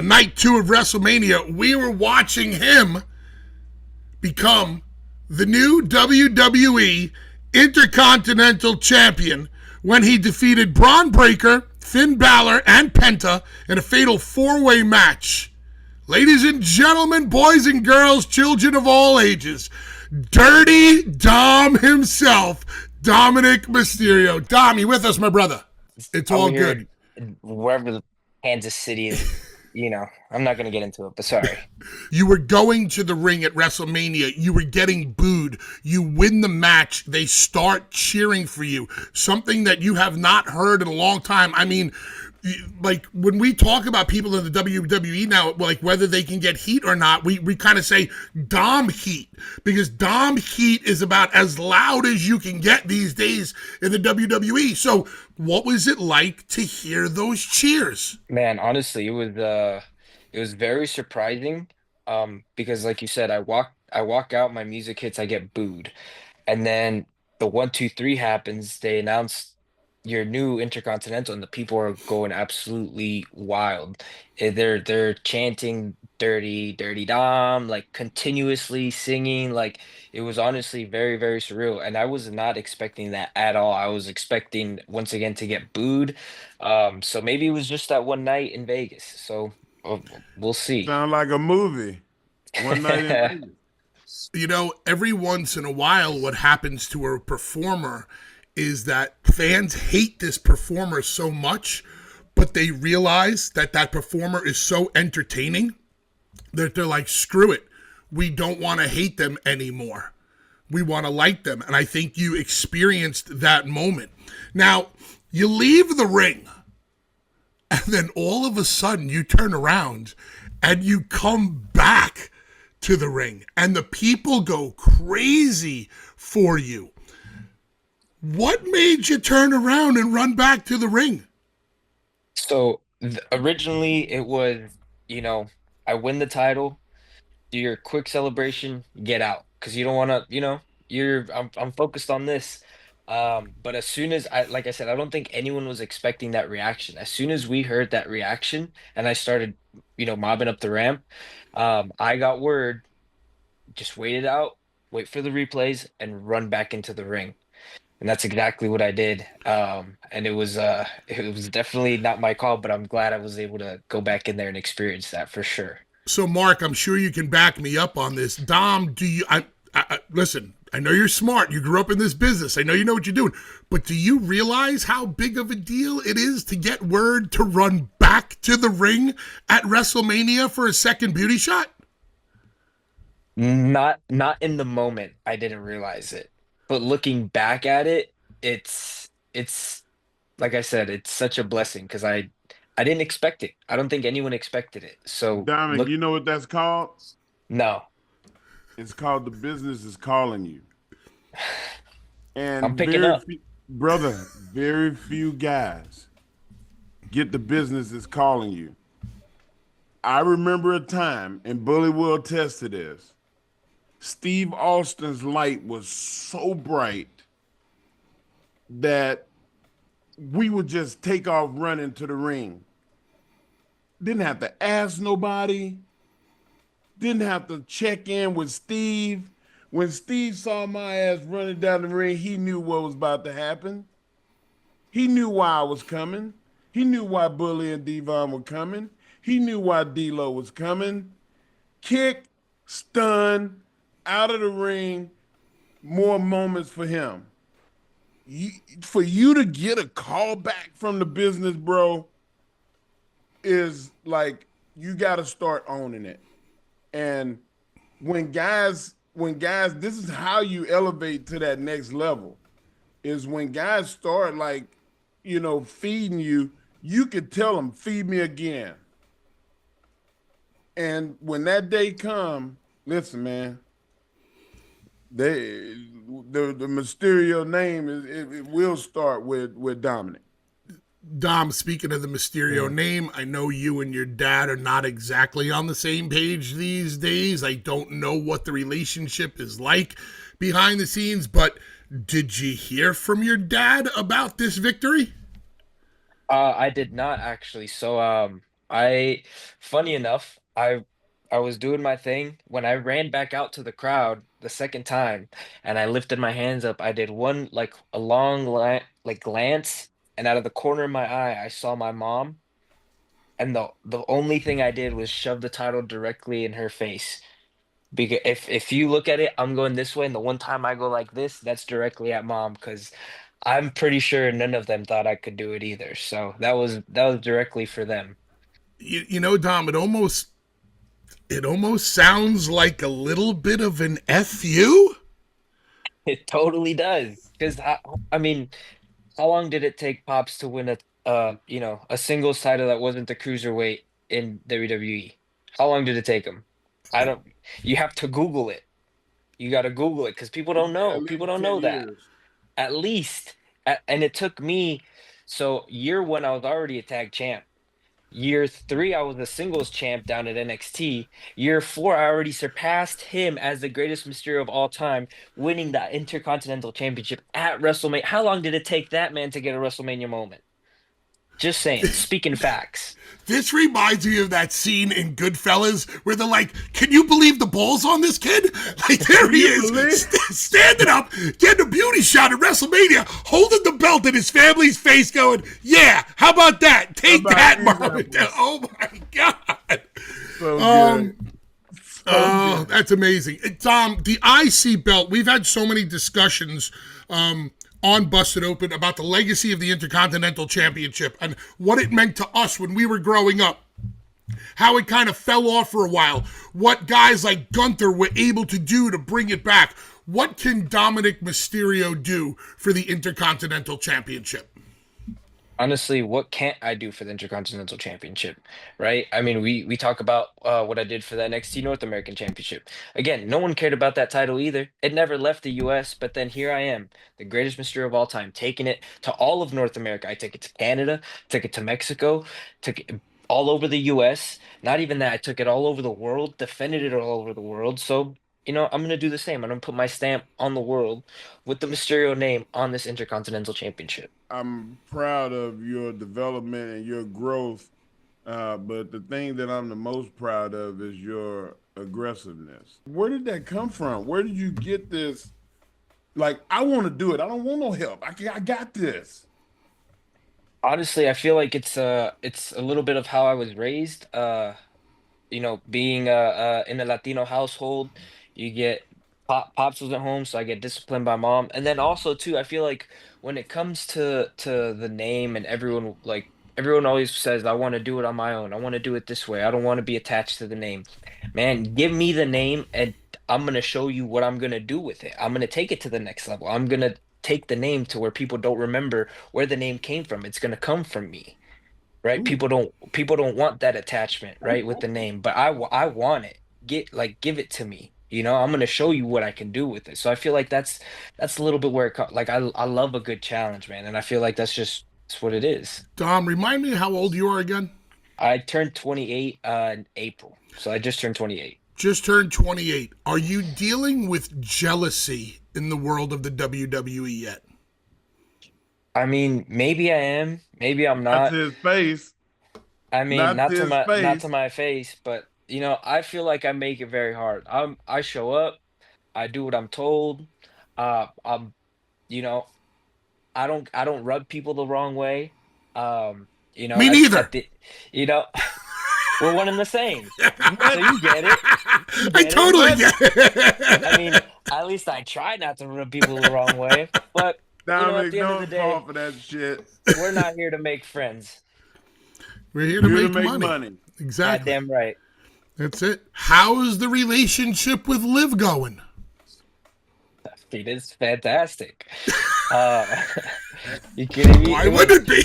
on night 2 of WrestleMania, we were watching him become the new WWE Intercontinental Champion when he defeated Braun Breaker, Finn Balor, and Penta in a fatal 4-way match. Ladies and gentlemen, boys and girls, children of all ages, Dirty Dom himself, Dominik Mysterio. Dom, you with us, my brother? It's all good. Wherever the Kansas City is, I'm not going to get into it, but sorry. You were going to the ring at WrestleMania. You were getting booed. You win the match. They start cheering for you. Something that you have not heard in a long time. I mean, like when we talk about people in the WWE now, like whether they can get heat or not, we kind of say Dom heat, because Dom heat is about as loud as you can get these days in the WWE. So what was it like to hear those cheers? Man, honestly, it was very surprising. Because like you said, I walk out, my music hits, I get booed. And then the 1, 2, 3 happens, they announce your new Intercontinental, and the people are going absolutely wild. They're chanting dirty, dirty Dom, like continuously singing. Like it was honestly very, very surreal. And I was not expecting that at all. I was expecting once again to get booed. So maybe it was just that one night in Vegas. So we'll see. Sound like a movie. One night in Vegas. You know, every once in a while, what happens to a performer is that fans hate this performer so much, but they realize that that performer is so entertaining that they're like, screw it. We don't want to hate them anymore. We want to like them. And I think you experienced that moment. Now, you leave the ring, and then all of a sudden you turn around and you come back to the ring, and the people go crazy for you. What made you turn around and run back to the ring? So originally it was, I win the title, do your quick celebration, get out, because you don't want to, I'm focused on this. But as soon as like I said, I don't think anyone was expecting that reaction. As soon as we heard that reaction and I started, mobbing up the ramp, I got word, just wait it out, wait for the replays, and run back into the ring. And that's exactly what I did. And it was definitely not my call, but I'm glad I was able to go back in there and experience that for sure. So, Mark, I'm sure you can back me up on this. Dom, do you? Listen. I know you're smart. You grew up in this business. I know you know what you're doing. But do you realize how big of a deal it is to get word to run back to the ring at WrestleMania for a second beauty shot? Not in the moment, I didn't realize it. But looking back at it, it's like I said, it's such a blessing because I didn't expect it. I don't think anyone expected it. So Dominic, look, you know what that's called? no, It's called the business is calling you. I'm And picking up. very few guys get the business is calling you. I remember a time, and Bully will attest to this. Steve Austin's light was so bright that we would just take off running to the ring. Didn't have to ask nobody. Didn't have to check in with Steve. When Steve saw my ass running down the ring, he knew what was about to happen. He knew why I was coming. He knew why Bully and Devon were coming. He knew why D-Lo was coming. Kick, stun, out of the ring, more moments for him. For you to get a call back from the business, bro, is like you got to start owning it. And when guys, this is how you elevate to that next level, is when guys start like, feeding you, you could tell them, feed me again. And when that day come, listen, man, the Mysterio name it will start with Dominik. Dom, speaking of the Mysterio name, I know you and your dad are not exactly on the same page these days. I don't know what the relationship is like behind the scenes, but did you hear from your dad about this victory? I did not actually. So Funny enough, I was doing my thing when I ran back out to the crowd the second time and I lifted my hands up. I did one like a long like glance, and out of the corner of my eye, I saw my mom, and the only thing I did was shove the title directly in her face. Because if you look at it, I'm going this way, and the one time I go like this, that's directly at mom because I'm pretty sure none of them thought I could do it either. So that was directly for them. Dom, it almost sounds like a little bit of an fu. It totally does. Because I mean, how long did it take Pops to win a singles title that wasn't the cruiserweight in WWE? How long did it take him? I don't. You have to Google it. You got to Google it because people don't At know. People least don't 10 know that. years. At least, and it took me. So year one, I was already a tag champ. Year three, I was a singles champ down at NXT. Year four, I already surpassed him as the greatest Mysterio of all time, winning the Intercontinental Championship at WrestleMania. How long did it take that man to get a WrestleMania moment? Just saying, speaking facts. This reminds me of that scene in Goodfellas where they're like, "Can you believe the balls on this kid?" Like, there he is, standing up, getting a beauty shot at WrestleMania, holding the belt in his family's face, going, "Yeah, how about that? Take about that, these mom." apples? Oh my god. So Um, good. Oh, that's amazing. Tom, the IC belt, we've had so many discussions on Busted Open about the legacy of the Intercontinental Championship and what it meant to us when we were growing up. How it kind of fell off for a while. What guys like Gunther were able to do to bring it back. What can Dominik Mysterio do for the Intercontinental Championship? Honestly, what can't I do for the Intercontinental Championship, right? I mean, we talk about what I did for the NXT North American Championship. Again, no one cared about that title either. It never left the US, but then here I am, the greatest Mysterio of all time, taking it to all of North America. I took it to Canada, took it to Mexico, took it all over the US. Not even that, I took it all over the world, defended it all over the world. So, I'm gonna do the same. I'm gonna put my stamp on the world with the Mysterio name on this Intercontinental Championship. I'm proud of your development and your growth. But the thing that I'm the most proud of is your aggressiveness. Where did that come from? Where did you get this? Like, I want to do it. I don't want no help. I got this. Honestly, I feel like it's a little bit of how I was raised. Being in a Latino household, you get pops wasn't home, so I get disciplined by mom. And then also too, I feel like when it comes to the name and everyone always says, I want to do it on my own. I want to do it this way. I don't want to be attached to the name. Man, give me the name and I'm gonna show you what I'm gonna do with it. I'm gonna take it to the next level. I'm gonna take the name to where people don't remember where the name came from. It's gonna come from me, right? Ooh, People don't want that attachment, ooh, right, with the ooh. name, but I want it. Give it to me. I'm gonna show you what I can do with it. So I feel like that's a little bit where like I love a good challenge, man, and I feel like that's what it is. Dom, remind me how old you are again? I turned 28 in April, so I just turned 28. Just turned 28. Are you dealing with jealousy in the world of the WWE yet? I mean, maybe I am, maybe I'm Not not. to his face. I mean, Not to not to his face. my face, but I feel like I make it very hard. I show up, I do what I'm told. I'm you know, I don't rub people the wrong way. Me At neither. the you know, we're one and the same. So What? you get it. You I get it. totally What? get I mean, it. at least I try not to rub people the wrong way. But, at Dominic, the end of the don't fall day, for that shit. we're not here to make friends. We're here to You're to make make money. money. Exactly. Goddamn right. That's it. How's the relationship with Liv going? It is fantastic. Uh, you kidding me? Why wouldn't it be?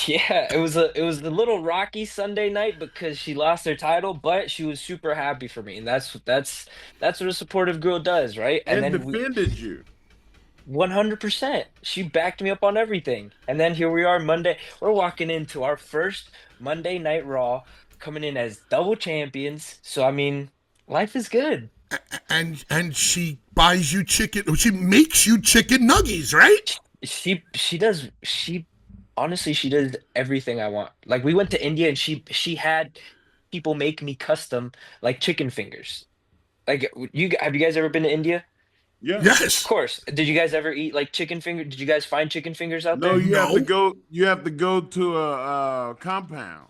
Yeah, it was a little rocky Sunday night because she lost her title, but she was super happy for me, and that's what a supportive girl does, right? And And then we defended you. 100%, she backed me up on everything, and then here we are Monday. We're walking into our first Monday Night Raw, coming in as double champions. So I mean, life is good. And she buys you chicken. She makes you chicken nuggies, right? She does. She Honestly, she does everything I want. Like we went to India and she had people make me custom like chicken fingers. Like have you guys ever been to India? Yeah. Of Yes. course. Did you guys ever eat like chicken finger? Did you guys find chicken fingers out No, there? you have to No. go. You have to go to a compound.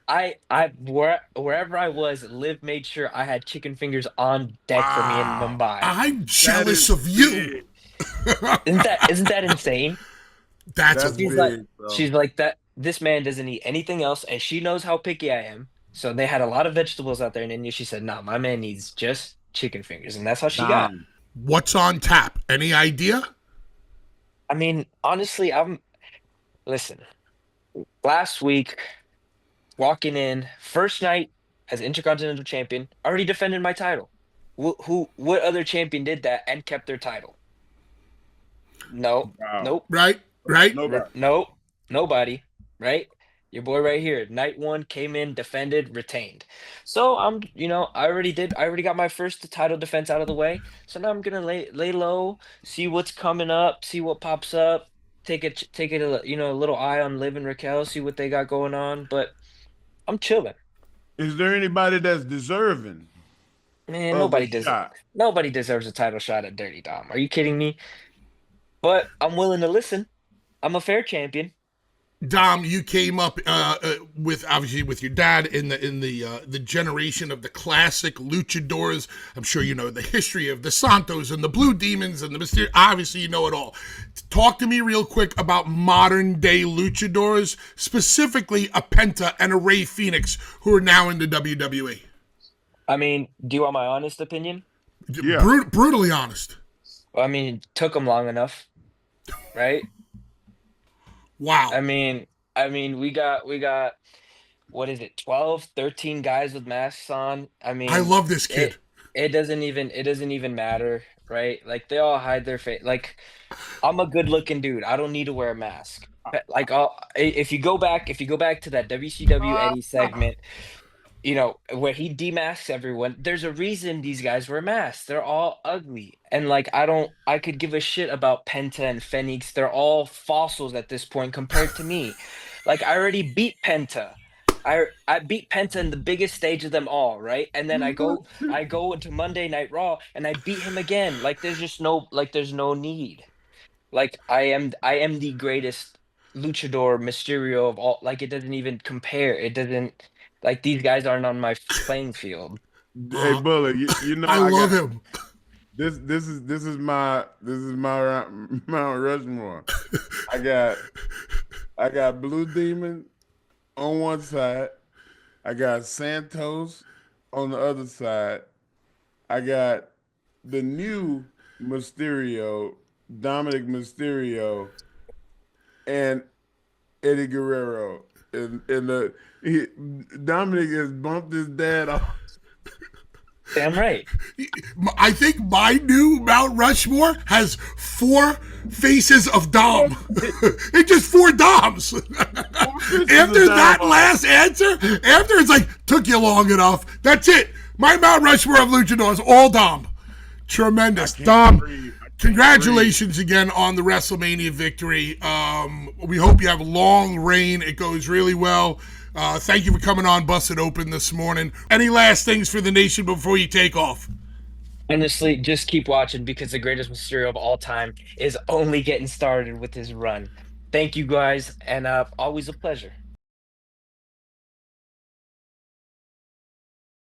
Wherever I was, Liv made sure I had chicken fingers on deck for me in Wow, Mumbai. I'm that is jealous of you. big. Isn't that insane? That's That's She's amazing. like big, bro. she's like that this man doesn't eat anything else and she knows how picky I am. So they had a lot of vegetables out there in India. She said, "Nah, my man needs just chicken fingers." And that's how she got. Dom. What's on tap? Any idea? I mean, honestly, I'm listen. Last week, walking in, first night as Intercontinental Champion, already defended my title. What other champion did that and kept their title? No, Wow. nope, Right? Right? Nobody. nope, nobody. Right? Your boy right here. Night one came in, defended, retained. So I already got my first title defense out of the way. So now I'm gonna lay low, see what's coming up, see what pops up. Take it a little eye on Liv and Raquel, see what they got going on. But I'm chilling. Is there anybody that's deserving Man, of a shot? nobody deserves a title shot at Dirty Dom. Are you kidding me? But I'm willing to listen. I'm a fair champion. Dom, you came up with obviously with your dad in the generation of the classic luchadors. I'm sure you know the history of the Santos and the Blue Demons and the Mysterio. Obviously, you know it all. Talk to me real quick about modern day luchadors, specifically a Penta and a Ray Phoenix, who are now in the WWE. I mean, do you want my honest opinion? Yeah. Brutally honest. Well, I mean, it took them long enough, right? Wow. We got what is it, 12, 13 guys with masks on. I I mean, love this kid. it doesn't even matter, right? Like they all hide their face. Like I'm a good-looking dude. I don't need to wear a mask. Like if you go back to that WCW Eddie segment, where he demasks everyone, there's a reason these guys wear masks. They're all ugly. And like I could give a shit about Penta and Phoenix. They're all fossils at this point compared to me. Like I already beat Penta. I beat Penta in the biggest stage of them all, right? And then I go into Monday Night Raw and I beat him again. There's no need. Like I am the greatest luchador Mysterio of all. Like it doesn't even compare. It doesn't like these guys aren't on my playing field. Hey, Bullet, you know I I love got him. this is my Mount Rushmore. I got Blue Demon on one side. I got Santos on the other side. I got the new Mysterio, Dominik Mysterio, and Eddie Guerrero. Dominic has bumped his dad off. Damn right. I think my new Mount Rushmore has 4 faces of Dom. It's just 4 Doms. After that last answer, after it's like, took you long enough. That's it. My Mount Rushmore of luchadors, all Dom. Tremendous. Dom, congratulations again on the WrestleMania victory. We hope you have a long reign. It goes really well. Thank you for coming on Busted Open this morning. Any last things for the nation before you take off? Honestly, just keep watching because the greatest Mysterio of all time is only getting started with his run. Thank you guys, and always a pleasure.